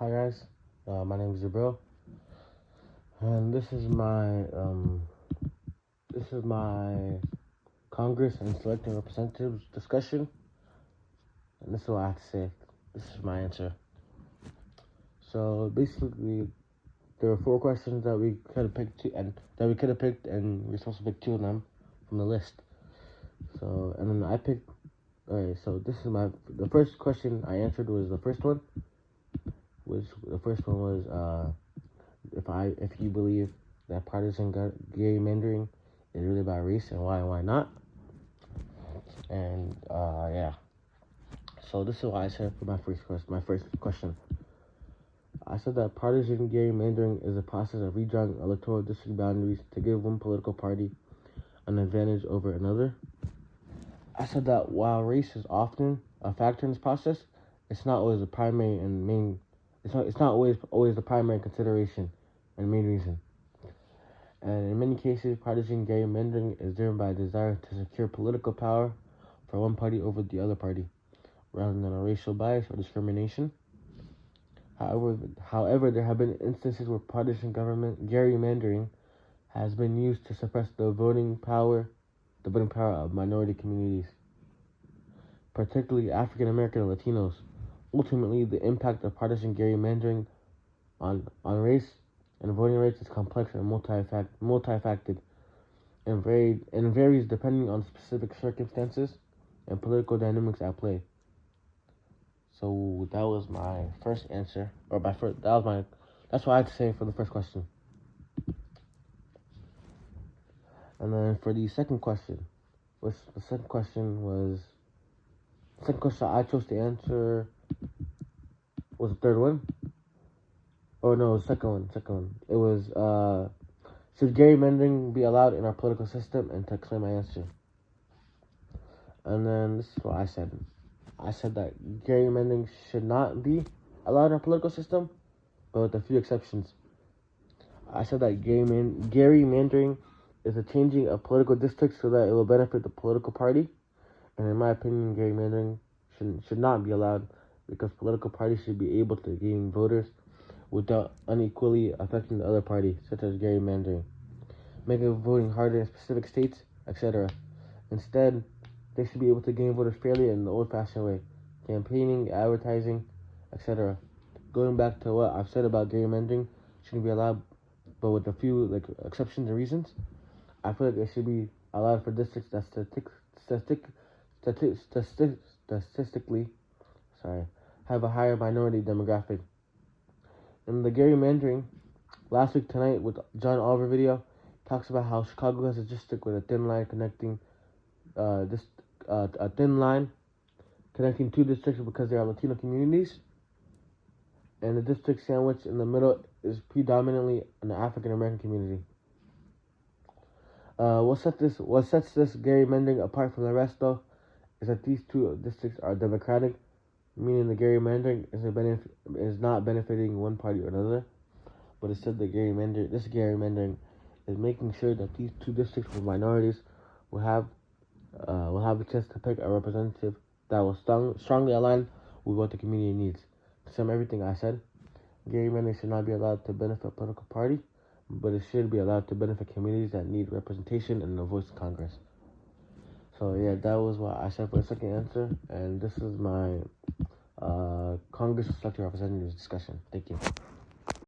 Hi guys, my name is Jabril, and this is my Congress and selecting representatives discussion, and this is what I have to say. This is my answer. So basically, there were 4 questions that we could have picked, and we're supposed to pick 2 of them from the list. So and then I picked. Alright, so the first question I answered was the first one. If you believe that partisan gerrymandering is really about race and why not. And yeah. So this is what I said for my first question. I said that partisan gerrymandering is a process of redrawing electoral district boundaries to give one political party an advantage over another. I said that while race is often a factor in this process, it's not always the primary and main. It's not always the primary consideration and main reason. And in many cases, partisan gerrymandering is driven by a desire to secure political power for one party over the other party, rather than a racial bias or discrimination. However, there have been instances where partisan government gerrymandering has been used to suppress the voting power of minority communities, particularly African American and Latinos. Ultimately, the impact of partisan gerrymandering on race and voting rights is complex and multifaceted and varies depending on specific circumstances and political dynamics at play. So that was my first answer, that's what I had to say for the first question. And then for the second question, the second question I chose to answer was the third one. Oh no, second one. It was should gerrymandering be allowed in our political system, and to explain my answer. And then this is what I said. I said that gerrymandering should not be allowed in our political system, but with a few exceptions. I said that gerrymandering is a changing of political districts so that it will benefit the political party. And in my opinion, gerrymandering should not be allowed because political parties should be able to gain voters without unequally affecting the other party, such as gerrymandering, making voting harder in specific states, etc. Instead, they should be able to gain voters fairly in the old-fashioned way, campaigning, advertising, etc. Going back to what I've said about gerrymandering, shouldn't be allowed, but with a few exceptions and reasons. I feel like it should be allowed for districts that statistically have a higher minority demographic. In the gerrymandering, last week tonight with John Oliver video, talks about how Chicago has a district with a thin line connecting two districts because they are Latino communities, and the district sandwiched in the middle is predominantly an African American community. What sets this gerrymandering apart from the rest, though, is that these two districts are Democratic, meaning the gerrymandering is not benefiting one party or another, but instead this gerrymandering is making sure that these two districts with minorities will have a chance to pick a representative that will strongly align with what the community needs. To sum everything I said, gerrymandering should not be allowed to benefit a political party, but it should be allowed to benefit communities that need representation and a voice in Congress. So yeah, that was what I said for the second answer, and this is my Congress selected representatives discussion. Thank you.